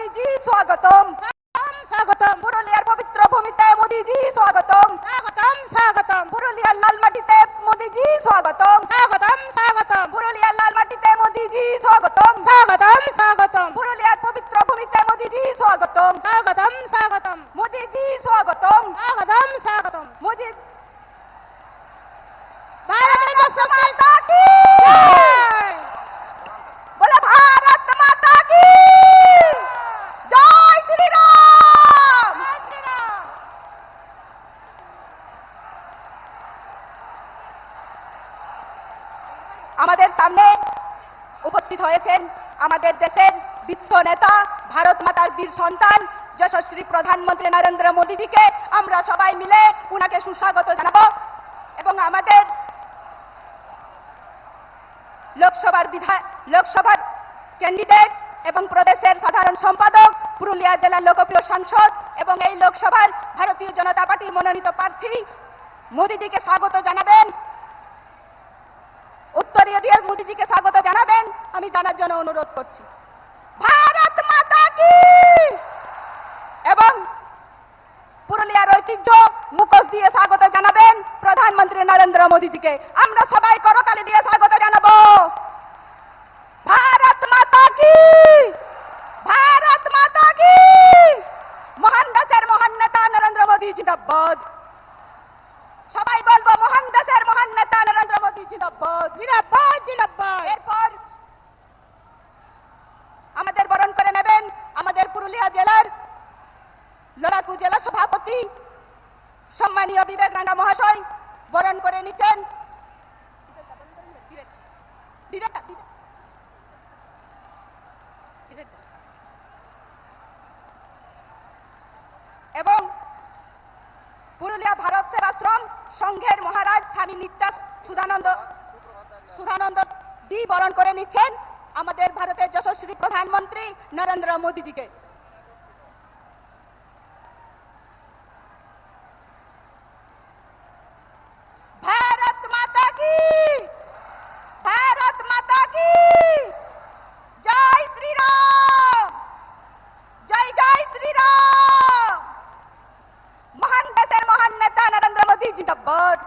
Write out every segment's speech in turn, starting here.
मोदी जी स्वागतम स्वागतम पुरुलियार पवित्र भूमिते मोदी जी स्वागतम स्वागतम स्वागतम पुरुलियार लाल माटीते मोदी जी स्वागतम स्वागतम स्वागतम पुरुलियार लाल माटीते मोदी जी स्वागतम स्वागतम स्वागतम पुरुलियार पवित्र भूमिते मोदी जी स्वागतम स्वागतम स्वागतम मोदी जी स्वागतम स्वागतम स्वागतम मोदी भारत माता की जय बोले भारत माता की जय श्री राम। আমাদের সামনে উপস্থিত হয়েছেন আমাদের দেশের বিশ্ব নেতা ভারত মাতার বীর সন্তান যশস্বী প্রধানমন্ত্রী নরেন্দ্র মোদীজিকে আমরা সবাই মিলে উনাকে সুস্বাগত জানাবো এবং আমাদের লোকসভার ক্যান্ডিডেট এবং প্রদেশের সাধারণ সম্পাদক পুরুলিয়া জেলার লোকপ্রিয় সাংসদ এবং এই লোকসভার ভারতীয় জনতা পার্টি মনোনীত প্রার্থী মোদীজিকে স্বাগত জানাবেন, উত্তরীয় দিয়ে মোদীজিকে স্বাগত জানাবেন আমি জানার জন্য অনুরোধ করছি। ভারত মাতা কি। এবং পুরুলিয়ার ঐতিহ্য মুখোশ দিয়ে স্বাগত জানাবেন প্রধানমন্ত্রী নরেন্দ্র মোদীজিকে। আমরা সবাই করতালি দিয়ে স্বাগত জানাবো। ভারত মাতা কি, ভারত মাতা কি। মহান দেশের মহান নেতা নরেন্দ্র মোদী জিন্দাবাদ। সবাই বলবো মহান দেশের মহান নেতা নরেন্দ্র মোদী জিন্দাবাদ জিন্দাবাদ জিন্দাবাদ। এরপর আমাদের বরণ করে নেবেন আমাদের পুরুলিয়া জেলার লড়াকু জেলা সভাপতি সম্মানীয় বিবেক রাঙ্গা মহাশয় বরণ করে নিচ্ছেন। এবং পুরুলিয়া ভারত সেবাশ্রম সংঘের মহারাজ স্বামী নিত্যা সুধানন্দ জি বরণ করে নিচ্ছেন আমাদের ভারতের যশস্বী প্রধানমন্ত্রী নরেন্দ্র মোদীজিকে। भारत माता की, भारत माता की जय श्री राम, जय जय श्री राम। महान देशेर महान नेता नरेंद्र मोदी जिंदाबाद,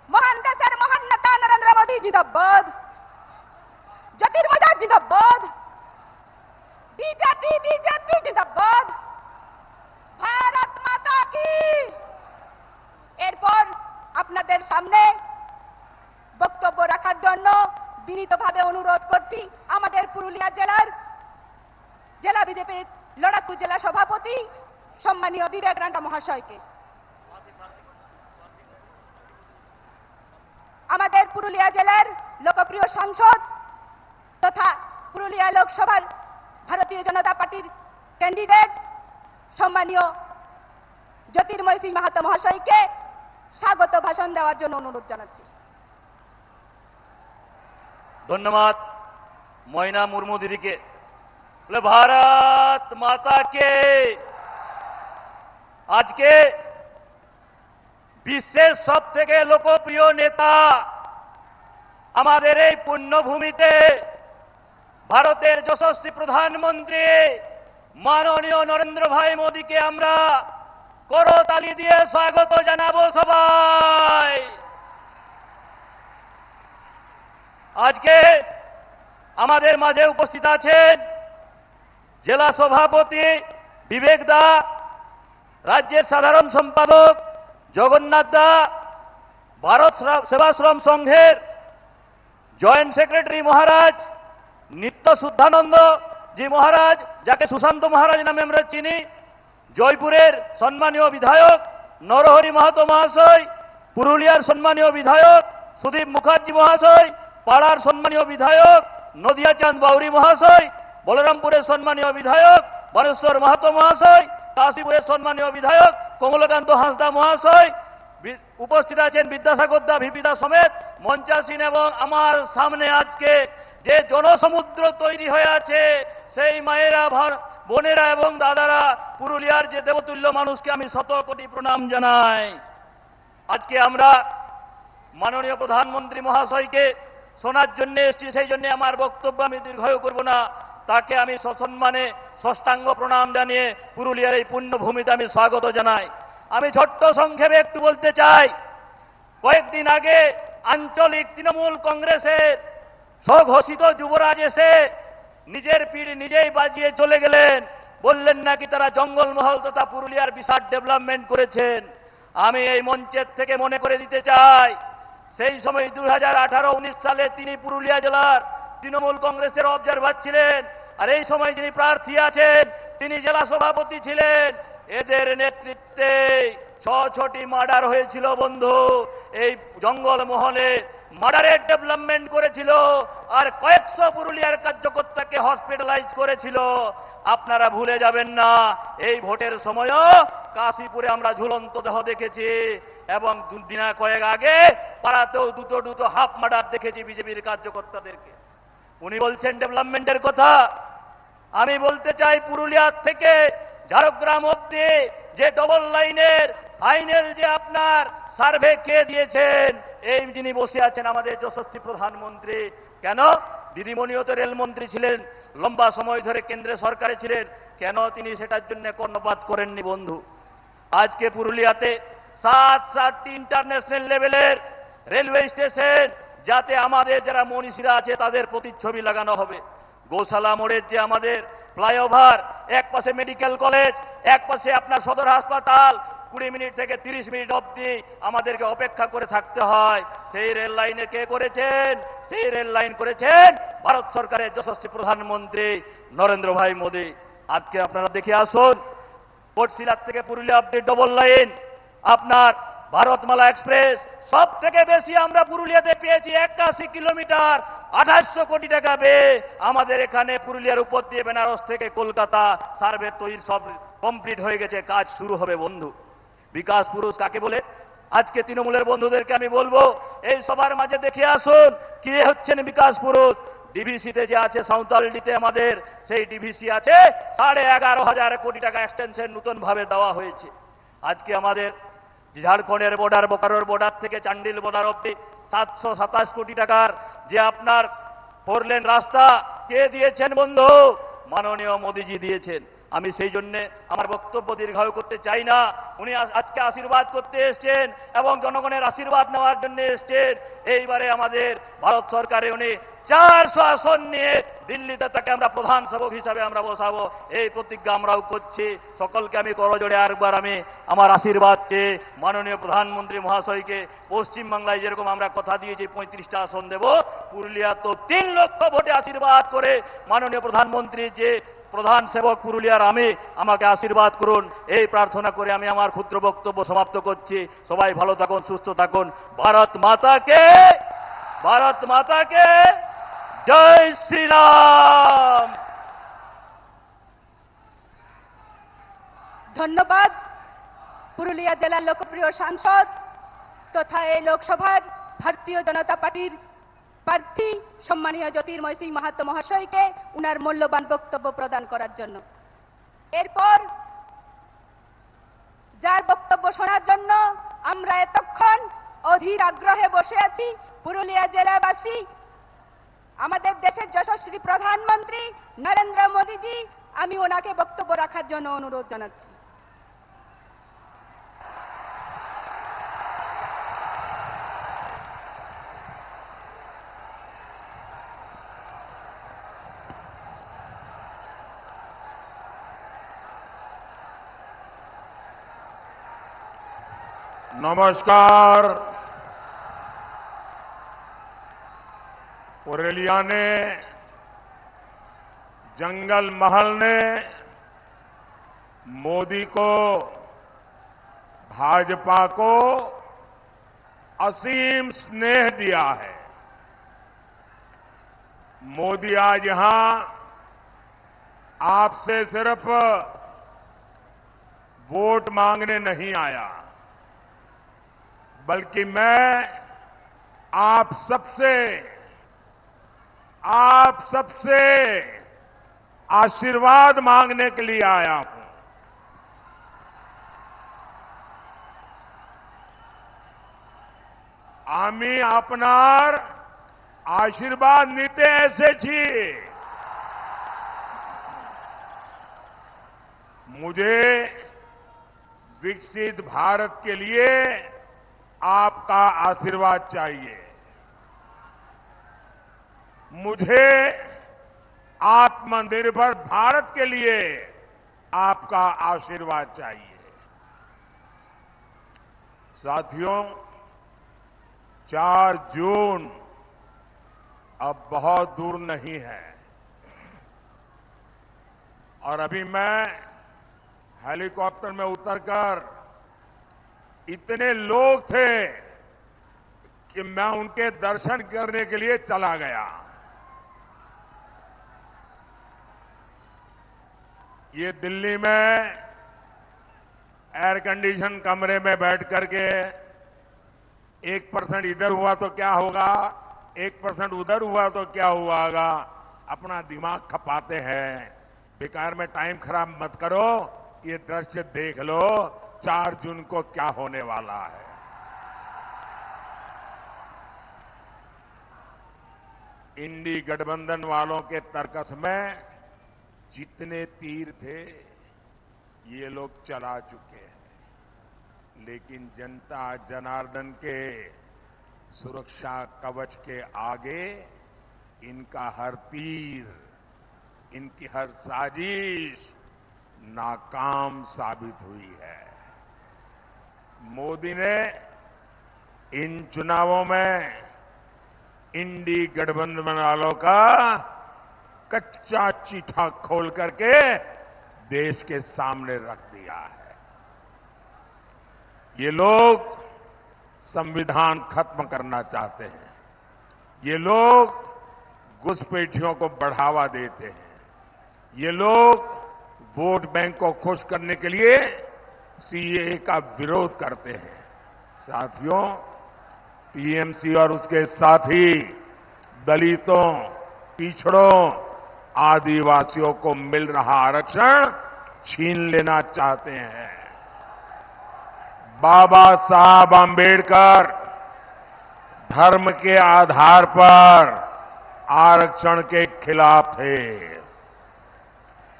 महान देशेर महान नेता नरेंद्र मोदी जिंदाबाद, ज्योतिर्मय जिंदाबाद, बीजेपी बीजेपी जिंदाबाद, भारत माता की। এরপর আপনাদের সামনে বক্তব্য রাখার জন্য বিনীতভাবে অনুরোধ করছি আমাদের পুরুলিয়া জেলার জেলা বিজেপির লড়াকু জেলা সভাপতি সম্মানীয় বিবেক রাঙ্গা মহাশয়কে। আমাদের পুরুলিয়া জেলার লোকপ্রিয় সাংসদ তথা পুরুলিয়া লোকসভার ভারতীয় জনতা পার্টির ক্যান্ডিডেট সম্মানীয় জ্যোতির্ময় সিং মাহাতো মহাশয়কে স্বাগত ভাষণ দেওয়ার জন্য অনুরোধ জানাচ্ছি। ধন্যবাদ ময়না মুর্মু দিদিকে। ভারত মাতা কে। আজকে বিশ্বের সব থেকে লোকপ্রিয় নেতা আমাদের এই পুণ্যভূমিতে ভারতের যশস্বী প্রধানমন্ত্রী মাননীয় নরেন্দ্র ভাই মোদীকে আমরা করতালি দিয়ে স্বাগত জানাবো সবাই। আজকে আমাদের মাঝে উপস্থিত আছেন জেলা সভাপতি বিবেক দা, রাজ্যের সাধারণ সম্পাদক জগন্নাথ দা, ভারত সেবাশ্রম সংঘের জয়েন্ট সেক্রেটারি মহারাজ নিত্য শুদ্ধানন্দ জি মহারাজ, যাকে সুশান্ত মহারাজ নামে আমরা চিনি, জয়পুরের সম্মানীয় বিধায়ক নরহরি মাহাতো মহাশয়, পুরুলিয়ার সম্মানীয় বিধায়ক সুদীপ মুখার্জি মহাশয়, পাড়ার সম্মানীয় বিধায়ক নদিয়া চাঁদ বাউরি মহাশয়, বলরামপুরের সম্মানীয় বিধায়ক বানেশ্বর মাহাতো মহাশয়, কাশীপুরের সম্মানীয় বিধায়ক কমলকান্ত হাঁসদা মহাশয়, উপস্থিত আছেন বিদ্যাসাগর দা ভিপিদা সমেত মঞ্চাসীন এবং আমার সামনে আজকে যে জনসমুদ্র তৈরি হয়ে আছে সেই মায়েরা বোনেরা এবং দাদারা, পুরুলিয়ার যে দেবতুল্য মানুষকে আমি শত কোটি প্রণাম জানাই। আজকে আমরা মাননীয় প্রধানমন্ত্রী মহাশয়কে শোনার জন্য এসেছি, সেই জন্য আমার বক্তব্য আমি দীর্ঘায়ু করব না। তাকে আমি সসম্মানে ষষ্ঠাঙ্গ প্রণাম জানিয়ে পুরুলিয়ার এই পুণ্যভূমিতে আমি স্বাগত জানাই। আমি ছোট্ট সংক্ষেপে একটু বলতে চাই, কয়েকদিন আগে আঞ্চলিক তৃণমূল কংগ্রেসের স্বঘোষিত যুবরাজ এসে নিজের পিঠ নিজেই বাজিয়ে চলে গেলেন, বললেন নাকি তারা জঙ্গলমহল তথা পুরুলিয়ার বিশাল ডেভেলপমেন্ট করেছেন। আমি এই মঞ্চের থেকে মনে করে দিতে চাই, সেই সময় 2018-19 সালে তিনি পুরুলিয়া জেলার তৃণমূল কংগ্রেসের অবজারভার ছিলেন, আর এই সময় যিনি প্রার্থী আছেন তিনি জেলা সভাপতি ছিলেন। এদের নেতৃত্বে 6টি মার্ডার হয়েছিল বন্ধু। এই জঙ্গলমহলে মার্ডারের ডেভেলপমেন্ট করেছিল, আর কয়েকশো পুরুলিয়ার কার্যকর্তাকে হসপিটালাইজ করেছিল। আপনারা ভুলে যাবেন না, এই ভোটের সময়ও কাশীপুরে আমরা ঝুলন্ত দেহ দেখেছি, এবং দিনা কয়েক আগে পাড়াতেও দুটো হাফ মার্ডার দেখেছি বিজেপির কার্যকর্তাদেরকে। উনি বলছেন ডেভেলপমেন্টের কথা। আমি বলতে চাই, পুরুলিয়ার থেকে ঝাড়গ্রাম অব্দি যে ডবল লাইনের ফাইনাল যে আপনার সার্ভে কে দিয়েছেন, এই যিনি বসে আছেন আমাদের যশস্বী প্রধানমন্ত্রী। কেন? দিদিমণিও তো রেলমন্ত্রী ছিলেন, লম্বা সময় ধরে কেন্দ্রের সরকারে ছিলেন, কেন তিনি সেটার জন্য কর্ণপাত করেননি বন্ধু? আজকে পুরুলিয়াতে 7টি ইন্টারন্যাশনাল লেভেলের রেলওয়ে স্টেশন, যাতে আমাদের যারা মনীষীরা আছে তাদের প্রতিচ্ছবি লাগানো হবে। গৌশালা মোড়ের যে আমাদের ফ্লাইওভার, এক পাশে মেডিকেল কলেজ, এক পাশে আপনার সদর হাসপাতাল, 20 মিনিট থেকে 30 মিনিট অবধি আমাদেরকে অপেক্ষা করে থাকতে হয়। সেই রেল লাইনে কে করেছেন? সেই রেল লাইন করেছেন ভারত সরকারের যশস্বী প্রধানমন্ত্রী নরেন্দ্র ভাই মোদী। আজকে আপনারা দেখে আসুন, কোটশিলার থেকে পুরুলিয়া অবধি ডবল লাইন, আপনার ভারতমালা এক্সপ্রেস, সব থেকে বেশি আমরা পুরুলিয়াতে পেয়েছি 81 কিলোমিটার, 2800 কোটি টাকা ব্যয়ে। আমাদের এখানে পুরুলিয়ার উপর দিয়ে বেনারস থেকে কলকাতা সার্ভে তৈরি সব কমপ্লিট হয়ে গেছে, কাজ শুরু হবে বন্ধু। বিকাশ পুরুষ কাকে বলে? আজকে তৃণমূলের বন্ধুদেরকে আমি বলবো, এই সবার মাঝে দেখে আসুন কে হচ্ছেন বিকাশ পুরুষ। ডিভিসিতে যে আছে সাঁওতালডিতে আমাদের, সেই ডিভিসি আছে 11,500 কোটি টাকা এক্সটেনশন নতুন ভাবে দেওয়া হয়েছে। আজকে আমাদের ঝাড়খণ্ডের বর্ডার, বোকারোর বর্ডার থেকে চান্ডিল বর্ডার অব্দি 727 কোটি টাকার যে আপনার 4 লেন রাস্তা কে দিয়েছেন বন্ধু? মাননীয় মোদীজি দিয়েছেন। আমি সেই জন্য আমার বক্তব্য দীর্ঘায়ু করতে চাই না। উনি আজকে আশীর্বাদ করতে এসেছেন এবং জনগণের আশীর্বাদ নেওয়ার জন্য এসেছেন। এইবারে আমাদের ভারত সরকারে উনি 400 আসন নিয়ে দিল্লিতে তাকে আমরা প্রধান সেবক হিসাবে আমরা বসাবো, এই প্রতিজ্ঞা আমরাও করছি। সকলকে আমি করজোড়ে আরেকবার আমি আমার আশীর্বাদ চেয়ে মাননীয় প্রধানমন্ত্রী মহাশয়কে, পশ্চিমবাংলায় যেরকম আমরা কথা দিয়েছি 35টা আসন দেব, পুরুলিয়া তো 3 লক্ষ ভোটে আশীর্বাদ করে মাননীয় প্রধানমন্ত্রী যে প্রধান সেবক পুরুলিয়ার আমি, আমাকে আশীর্বাদ করুন, এই প্রার্থনা করে আমি আমার ক্ষুদ্র বক্তব্য সমাপ্ত করছি। সবাই ভালো থাকুন, সুস্থ থাকুন। ভারত মাতাকে জয় শ্রীরাম। ধন্যবাদ পুরুলিয়া জেলার লোকপ্রিয় সাংসদ তথা এই লোকসভার ভারতীয় জনতা পার্টির প্রার্থী সম্মানীয় জ্যোতির্ময় সিং মাহাতো মহাশয়কে উনার মূল্যবান বক্তব্য প্রদান করার জন্য। এরপর যার বক্তব্য শোনার জন্য আমরা এতক্ষণ অধীর আগ্রহে বসে আছি, পুরুলিয়া জেলাবাসী, আমাদের দেশের যশস্বী প্রধানমন্ত্রী নরেন্দ্র মোদীজি, আমি ওনাকে বক্তব্য রাখার জন্য অনুরোধ জানাচ্ছি। नमस्कार। पुरुलिया ने, जंगल महल ने मोदी को, भाजपा को असीम स्नेह दिया है। मोदी आज यहां आपसे सिर्फ वोट मांगने नहीं आया, बल्कि मैं आप सबसे आशीर्वाद मांगने के लिए आया हूं। आमी आपनार आशीर्वाद नीते एसेছি। मुझे विकसित भारत के लिए आपका आशीर्वाद चाहिए। मुझे आत्मनिर्भर भारत के लिए आपका आशीर्वाद चाहिए। साथियों, 4 जून अब बहुत दूर नहीं है और अभी मैं हेलीकॉप्टर में उतरकर इतने लोग थे कि मैं उनके दर्शन करने के लिए चला गया। ये दिल्ली में एयर कंडीशन कमरे में बैठ करके 1% इधर हुआ तो क्या होगा, 1% उधर हुआ तो क्या हुआ, अपना दिमाग खपाते हैं। बेकार में टाइम खराब मत करो, ये दृश्य देख लो 4 जून को क्या होने वाला है। इंडी गठबंधन वालों के तर्कस में जितने तीर थे ये लोग चला चुके हैं, लेकिन जनता जनार्दन के सुरक्षा कवच के आगे इनका हर तीर, इनकी हर साजिश नाकाम साबित हुई है। मोदी ने इन चुनावों में इंडी गठबंधन वालों का कच्चा चिट्ठा खोल करके देश के सामने रख दिया है। ये लोग संविधान खत्म करना चाहते हैं। ये लोग घुसपैठियों को बढ़ावा देते हैं। ये लोग वोट बैंक को खुश करने के लिए सीएए का विरोध करते हैं। साथियों, टीएमसी और उसके साथी दलितों, पिछड़ों, आदिवासियों को मिल रहा आरक्षण छीन लेना चाहते हैं। बाबा साहब आंबेडकर धर्म के आधार पर आरक्षण के खिलाफ थे,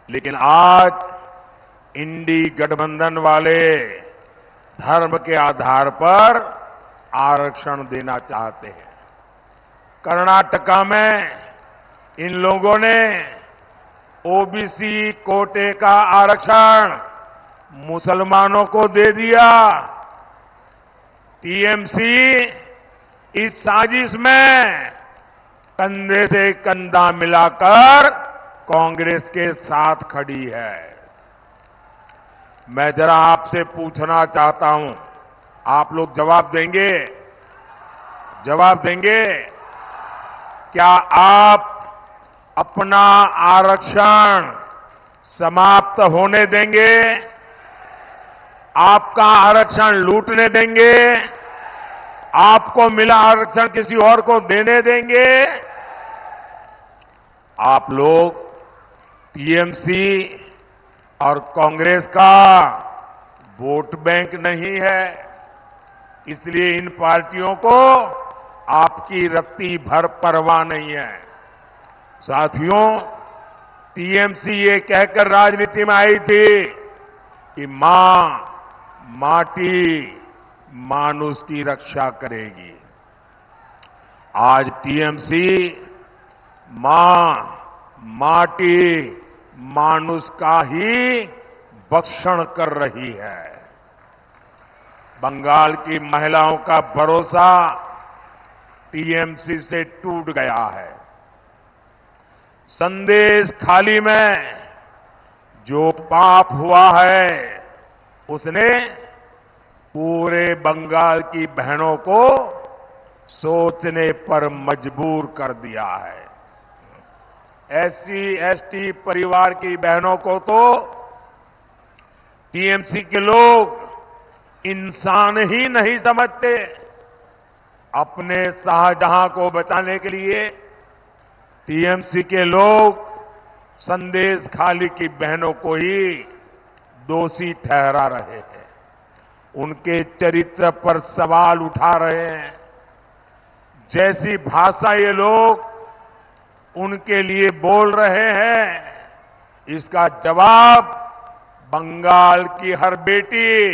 लेकिन आज इंडी गठबंधन वाले धर्म के आधार पर आरक्षण देना चाहते हैं। कर्नाटका में इन लोगों ने ओबीसी कोटे का आरक्षण मुसलमानों को दे दिया। टीएमसी इस साजिश में कंधे से कंधा मिलाकर कांग्रेस के साथ खड़ी है। मैं जरा आपसे पूछना चाहता हूं, आप लोग जवाब देंगे? जवाब देंगे? क्या आप अपना आरक्षण समाप्त होने देंगे? आपका आरक्षण लूटने देंगे? आपको मिला आरक्षण किसी और को देने देंगे? आप लोग टीएमसी और कांग्रेस का वोट बैंक नहीं है, इसलिए इन पार्टियों को आपकी रत्ती भर परवाह नहीं है। साथियों, टीएमसी ये कहकर राजनीति में आई थी कि मां माटी मानुष की रक्षा करेगी। आज टीएमसी मां माटी मानुष का ही भक्षण कर रही है। बंगाल की महिलाओं का भरोसा टीएमसी से टूट गया है। संदेश खाली में जो पाप हुआ है उसने पूरे बंगाल की बहनों को सोचने पर मजबूर कर दिया है। एससी एसटी परिवार की बहनों को तो टीएमसी के लोग इंसान ही नहीं समझते। अपने शाहजहां को बचाने के लिए टीएमसी के लोग संदेश खाली की बहनों को ही दोषी ठहरा रहे हैं, उनके चरित्र पर सवाल उठा रहे हैं। जैसी भाषा ये लोग उनके लिए बोल रहे हैं, इसका जवाब बंगाल की हर बेटी,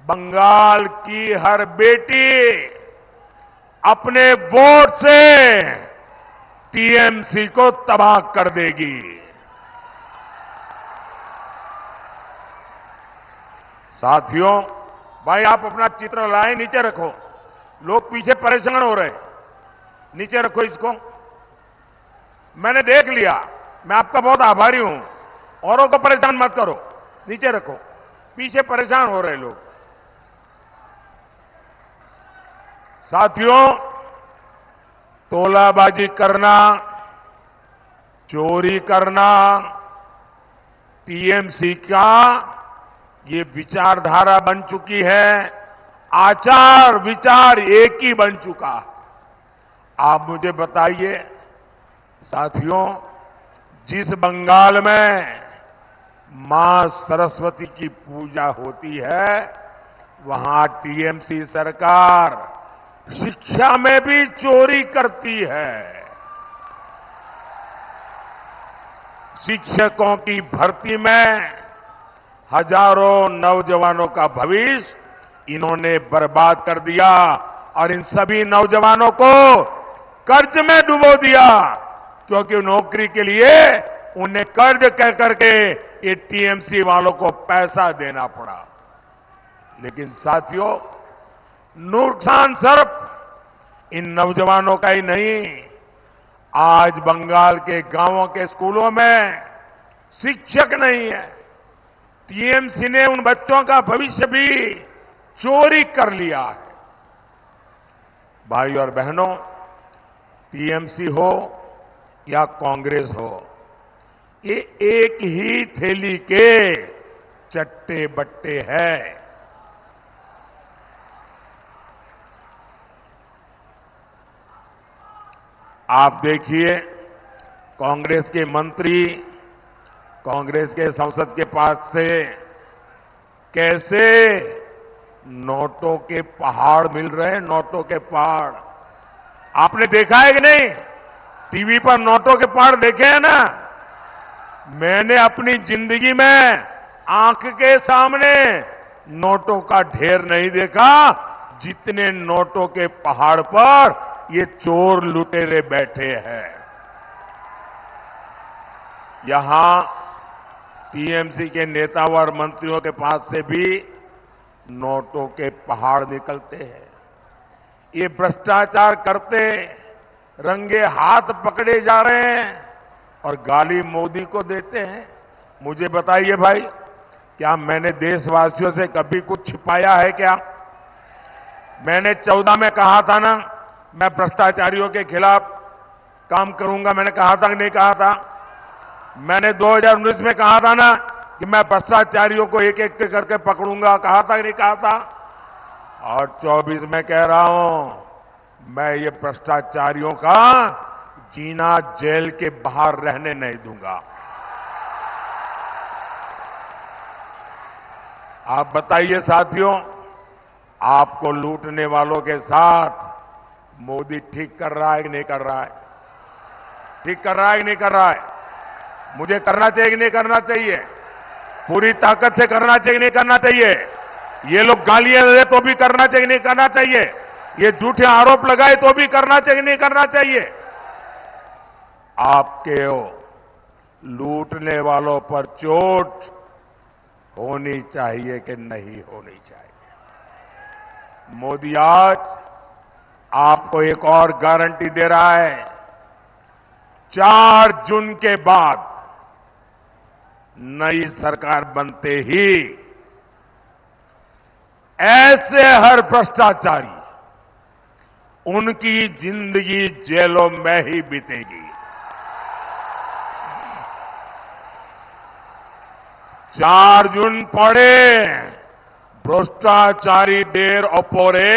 बंगाल की हर बेटी अपने वोट से टीएमसी को तबाह कर देगी। साथियों, भाई आप अपना चित्र लाए, नीचे रखो। लोग पीछे परेशान हो रहे हैं, नीचे रखो इसको। मैंने देख लिया, मैं आपका बहुत आभारी हूं। औरों को परेशान मत करो, नीचे रखो, पीछे परेशान हो रहे लोग। साथियों, तोलाबाजी करना, चोरी करना टीएमसी का ये विचारधारा बन चुकी है, आचार विचार एक ही बन चुका। आप मुझे बताइए साथियों, जिस बंगाल में मां सरस्वती की पूजा होती है, वहां टीएमसी सरकार शिक्षा में भी चोरी करती है। शिक्षकों की भर्ती में हजारों नौजवानों का भविष्य इन्होंने बर्बाद कर दिया और इन सभी नौजवानों को कर्ज में डुबो दिया, क्योंकि नौकरी के लिए उन्हें कर्ज कह करके ये टीएमसी वालों को पैसा देना पड़ा। लेकिन साथियों, नुकसान सिर्फ इन नौजवानों का ही नहीं, आज बंगाल के गांवों के स्कूलों में शिक्षक नहीं है। टीएमसी ने उन बच्चों का भविष्य भी चोरी कर लिया है। भाई और बहनों, टीएमसी हो या कांग्रेस हो, ये एक ही थैली के चट्टे बट्टे हैं। आप देखिए, कांग्रेस के मंत्री कांग्रेस के संसद के पास से कैसे नोटों के पहाड़ मिल रहे हैं, नोटों के पहाड़। आपने देखा है कि नहीं? टीवी पर नोटों के पहाड़ देखे हैं ना? मैंने अपनी जिंदगी में आंख के सामने नोटों का ढेर नहीं देखा, जितने नोटों के पहाड़ पर ये चोर लुटेरे बैठे हैं। यहां टीएमसी के नेताओं और मंत्रियों के पास से भी नोटों के पहाड़ निकलते हैं। ये भ्रष्टाचार करते रंगे हाथ पकड़े जा रहे हैं और गाली मोदी को देते हैं। मुझे बताइए भाई, क्या मैंने देशवासियों से कभी कुछ छिपाया है क्या? मैंने 14 में कहा था ना, मैं भ्रष्टाचारियों के खिलाफ काम करूंगा। मैंने कहा था कि नहीं कहा था? मैंने 2019 में कहा था ना कि मैं भ्रष्टाचारियों को एक एक करके पकड़ूंगा। कहा था कि नहीं कहा था? और 24 में कह रहा हूं, मैं ये भ्रष्टाचारियों का जीना जेल के बाहर रहने नहीं दूंगा। आप बताइए साथियों, आपको लूटने वालों के साथ मोदी ठीक कर रहा है कि नहीं कर रहा है? ठीक कर रहा है कि नहीं कर रहा है? मुझे करना चाहिए कि नहीं करना चाहिए? पूरी ताकत से करना चाहिए कि नहीं करना चाहिए? ये लोग गालियां दे तो भी करना चाहिए कि नहीं करना चाहिए? ये झूठे आरोप लगाए तो भी करना चाहिए कि नहीं करना चाहिए? आपके लूटने वालों पर चोट होनी चाहिए कि नहीं होनी चाहिए? मोदी आज आपको एक और गारंटी दे रहा है। 4 जून के बाद नई सरकार बनते ही ऐसे हर भ्रष्टाचारी, उनकी जिंदगी जेलों में ही बीतेगी। 4 जून पड़े भ्रष्टाचारीদের ওপরে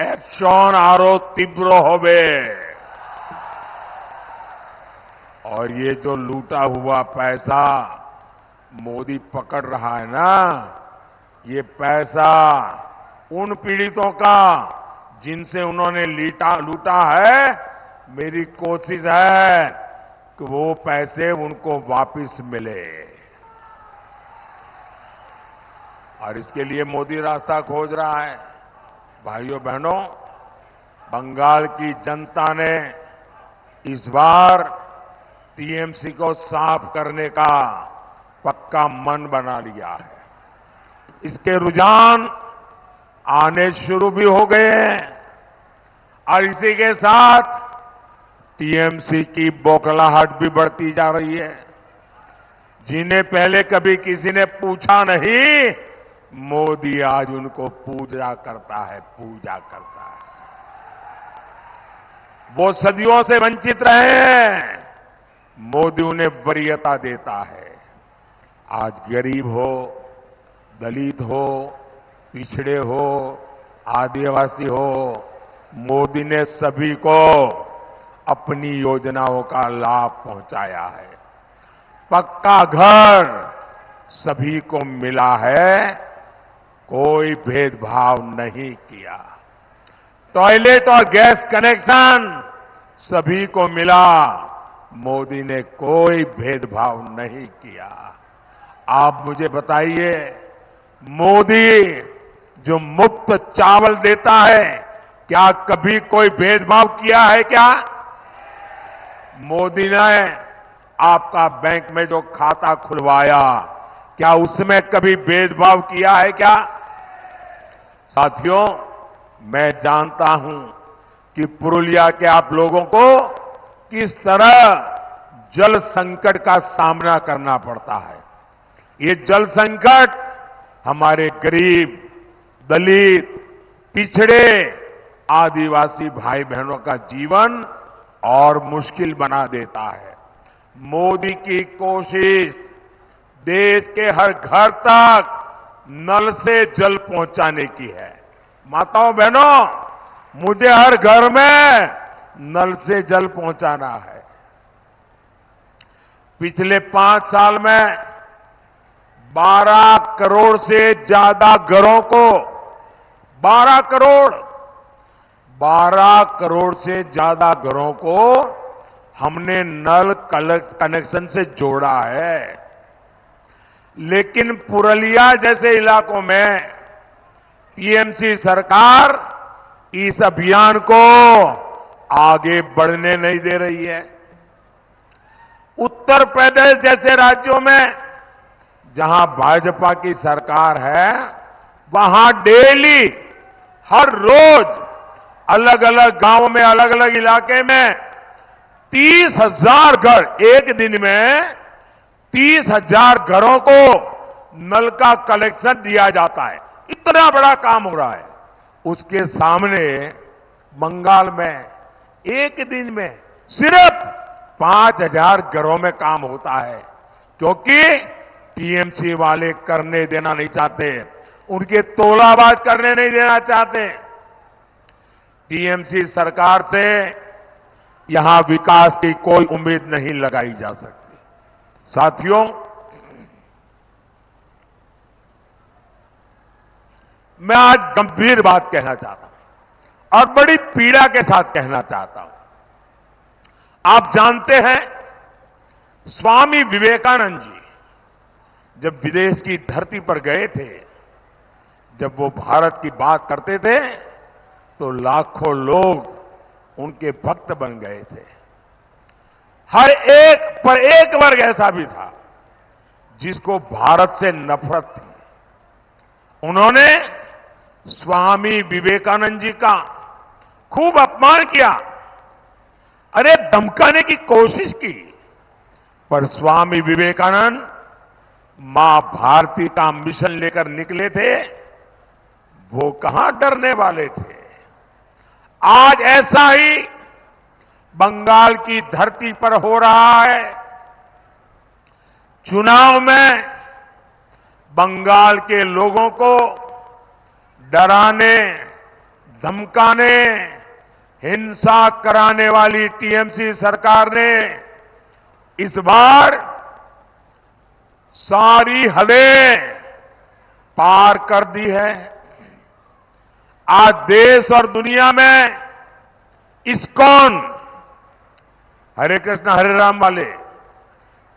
एक्शन आरो तीव्र होवे। और ये जो लूटा हुआ पैसा मोदी पकड़ रहा है ना, ये पैसा उन पीड़ितों का जिनसे उन्होंने लूटा है। मेरी कोशिश है कि वो पैसे उनको वापस मिले। और इसके लिए मोदी रास्ता खोज रहा है। भाइयों बहनों, बंगाल की जनता ने इस बार टीएमसी को साफ करने का पक्का मन बना लिया है। इसके रुझान आने शुरू भी हो गए हैं और इसी के साथ टीएमसी की बौखलाहट भी बढ़ती जा रही है। जिन्हें पहले कभी किसी ने पूछा नहीं, मोदी आज उनको पूजा करता है। वो सदियों से वंचित रहे हैं, मोदी उन्हें वरीयता देता है। आज गरीब हो, दलित हो, पिछड़े हो, आदिवासी हो, मोदी ने सभी को अपनी योजनाओं का लाभ पहुंचाया है। पक्का घर सभी को मिला है, कोई भेदभाव नहीं किया। टॉयलेट और गैस कनेक्शन सभी को मिला, मोदी ने कोई भेदभाव नहीं किया। आप मुझे बताइए, मोदी जो मुफ्त चावल देता है, क्या कभी कोई भेदभाव किया है क्या? मोदी ने आपका बैंक में जो खाता खुलवाया, क्या उसमें कभी भेदभाव किया है क्या? साथियों, मैं जानता हूं कि पुरुलिया के आप लोगों को किस तरह जल संकट का सामना करना पड़ता है। ये जल संकट हमारे गरीब, दलित, पिछड़े, आदिवासी भाई बहनों का जीवन और मुश्किल बना देता है। मोदी की कोशिश देश के हर घर तक नल से जल पहुंचाने की है। माताओं बहनों, मुझे हर घर में नल से जल पहुंचाना है। पिछले 5 साल में 12 करोड़ से ज्यादा घरों को 12 करोड़ से ज्यादा घरों को हमने नल कनेक्शन से जोड़ा है। लेकिन पुरुलिया जैसे इलाकों में टीएमसी सरकार इस अभियान को आगे बढ़ने नहीं दे रही है। उत्तर प्रदेश जैसे राज्यों में जहां भाजपा की सरकार है, वहां डेली, हर रोज अलग अलग गांवों में, अलग अलग इलाके में 30,000 घर, एक दिन में 30,000 घरों को नल का कनेक्शन दिया जाता है। इतना बड़ा काम हो रहा है। उसके सामने बंगाल में एक दिन में सिर्फ 5,000 घरों में काम होता है, क्योंकि टीएमसी वाले करने देना नहीं चाहते, उनके तोलाबाज करने नहीं देना चाहते। टीएमसी सरकार से यहां विकास की कोई उम्मीद नहीं लगाई जा सकती। साथियों, मैं आज गंभीर बात कहना चाहता हूं और बड़ी पीड़ा के साथ कहना चाहता हूं। आप जानते हैं, स्वामी विवेकानंद जी जब विदेश की धरती पर गए थे, जब वो भारत की बात करते थे, तो लाखों लोग उनके भक्त बन गए थे। हर एक पर एक वर्ग ऐसा भी था जिसको भारत से नफरत थी। उन्होंने स्वामी विवेकानंद जी का खूब अपमान किया, अरे धमकाने की कोशिश की, पर स्वामी विवेकानंद मां भारती का मिशन लेकर निकले थे। वो कहां डरने वाले थे। आज ऐसा ही बंगाल की धरती पर हो रहा है। चुनाव में बंगाल के लोगों को डराने, धमकाने, हिंसा कराने वाली टीएमसी सरकार ने इस बार सारी हदें पार कर दी है। आज देश और दुनिया में इस्कॉन, हरे कृष्ण हरे राम वाले,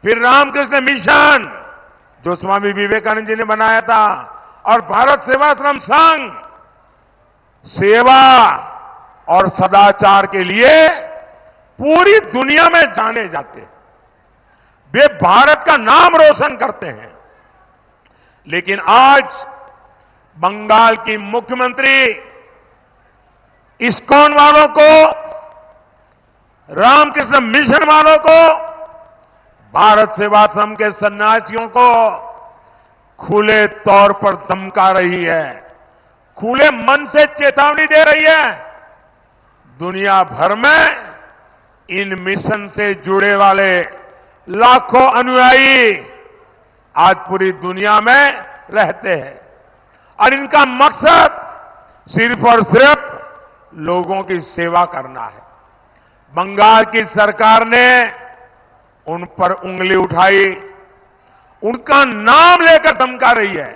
फिर रामकृष्ण मिशन जो स्वामी विवेकानंद जी ने बनाया था, और भारत सेवाश्रम संघ सेवा और सदाचार के लिए पूरी दुनिया में जाने जाते हैं। वे भारत का नाम रोशन करते हैं। लेकिन आज बंगाल की मुख्यमंत्री इस्कॉन वालों को, रामकृष्ण मिशन वालों को, भारत सेवाश्रम के सन्यासियों को खुले तौर पर धमका रही है, खुले मन से चेतावनी दे रही है। दुनिया भर में इन मिशन से जुड़े वाले लाखों अनुयायी आज पूरी दुनिया में रहते हैं और इनका मकसद सिर्फ और सिर्फ लोगों की सेवा करना है। बंगाल की सरकार ने उन पर उंगली उठाई, उनका नाम लेकर धमका रही है।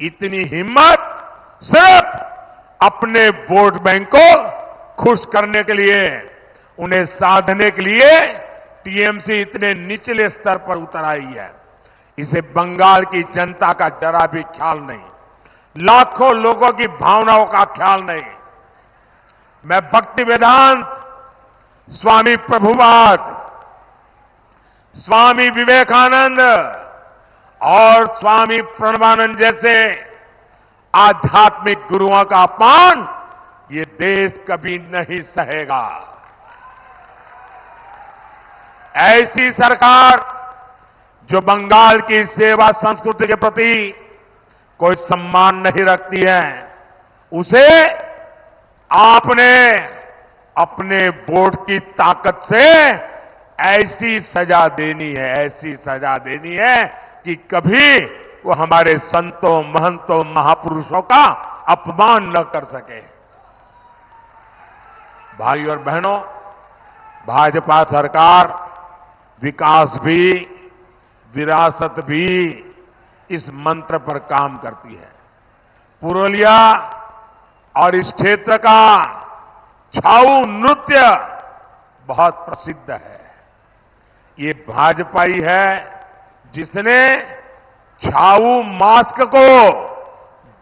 इतनी हिम्मत सिर्फ अपने वोट बैंक को खुश करने के लिए, उन्हें साधने के लिए टीएमसी इतने निचले स्तर पर उतर आई है। इसे बंगाल की जनता का जरा भी ख्याल नहीं, लाखों लोगों की भावनाओं का ख्याल नहीं। मैं भक्ति वेदांत, स्वामी प्रभुपाद, स्वामी विवेकानंद और स्वामी प्रणवानंद जैसे आध्यात्मिक गुरुओं का अपमान ये देश कभी नहीं सहेगा। ऐसी सरकार जो बंगाल की सेवा संस्कृति के प्रति कोई सम्मान नहीं रखती है, उसे आपने अपने वोट की ताकत से ऐसी सजा देनी है, ऐसी सजा देनी है कि कभी वो हमारे संतों, महंतों, महापुरुषों का अपमान न कर सके। भाई और बहनों, भाजपा सरकार विकास भी, विरासत भी इस मंत्र पर काम करती है। पुरुलिया और इस क्षेत्र का छाऊ नृत्य बहुत प्रसिद्ध है। ये भाजपा ही है जिसने छाऊ मास्क को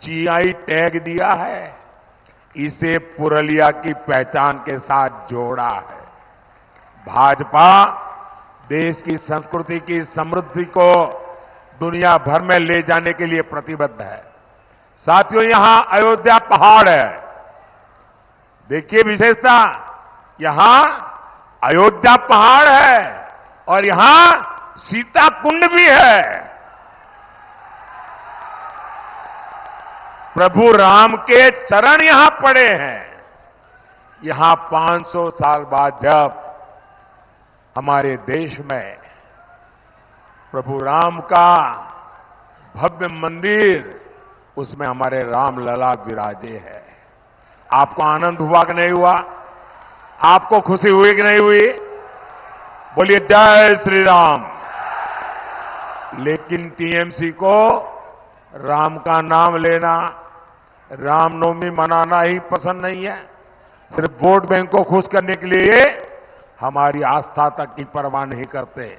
जीआई टैग दिया है, इसे पुरुलिया की पहचान के साथ जोड़ा है। भाजपा देश की संस्कृति की समृद्धि को दुनिया भर में ले जाने के लिए प्रतिबद्ध है। साथियों, यहां अयोध्या पहाड़ है, देखिए विशेषता, यहां अयोध्या पहाड़ है और यहां सीता कुंड भी है। प्रभु राम के चरण यहां पड़े हैं। यहां 500 साल बाद जब हमारे देश में प्रभु राम का भव्य मंदिर, उसमें हमारे राम लला विराजे हैं। आपको आनंद हुआ कि नहीं हुआ? आपको खुशी हुई कि नहीं हुई? बोलिए जय श्री राम। लेकिन टीएमसी को राम का नाम लेना, रामनवमी मनाना ही पसंद नहीं है। सिर्फ वोट बैंक को खुश करने के लिए हमारी आस्था तक की परवाह नहीं करते।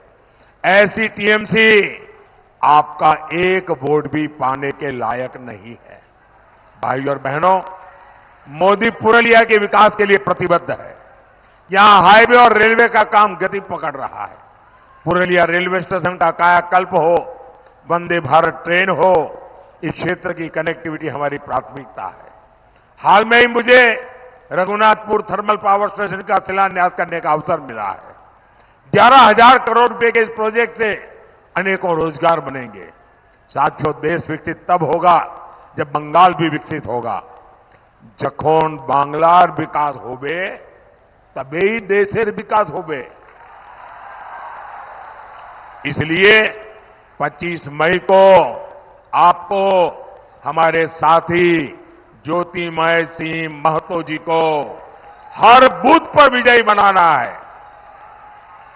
ऐसी टीएमसी आपका एक वोट भी पाने के लायक नहीं है। भाई और बहनों, मोदी पुरुलिया के विकास के लिए प्रतिबद्ध है। यहां हाईवे और रेलवे का काम गति पकड़ रहा है। पुरुलिया रेलवे स्टेशन का कायाकल्प हो, वंदे भारत ट्रेन हो, इस क्षेत्र की कनेक्टिविटी हमारी प्राथमिकता है। हाल में ही मुझे रघुनाथपुर थर्मल पावर स्टेशन का शिलान्यास करने का अवसर मिला है। 11,000 करोड़ रुपए के इस प्रोजेक्ट से अनेकों रोजगार बनेंगे। साथियों, देश विकसित तब होगा जब बंगाल भी विकसित होगा। जखन बांग्लार विकास होबे तबे ही देशेर विकास होबे। इसलिए 25 मई को आपको हमारे साथी ज्योतिमय सिंह महतो जी को हर बूथ पर विजयी बनाना है।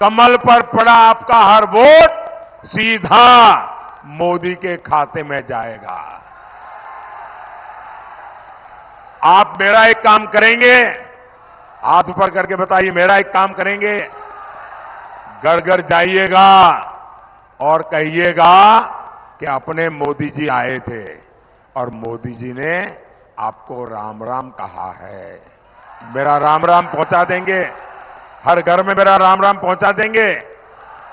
कमल पर पड़ा आपका हर वोट सीधा मोदी के खाते में जाएगा। आप मेरा एक काम करेंगे, हाथ ऊपर करके बताइए, मेरा एक काम करेंगे। घर घर जाइएगा और कहिएगा कि अपने मोदी जी आए थे। और मोदी जी ने आपको राम राम कहा है। मेरा राम राम पहुंचा देंगे, हर घर में मेरा राम राम पहुंचा देंगे।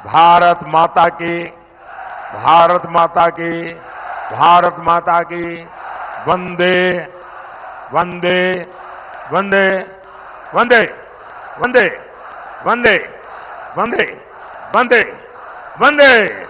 भारत माता की, भारत माता की, भारत माता की। वंदे वंदे वंदे वंदे वंदे वंदे वंदे वंदे वंदे।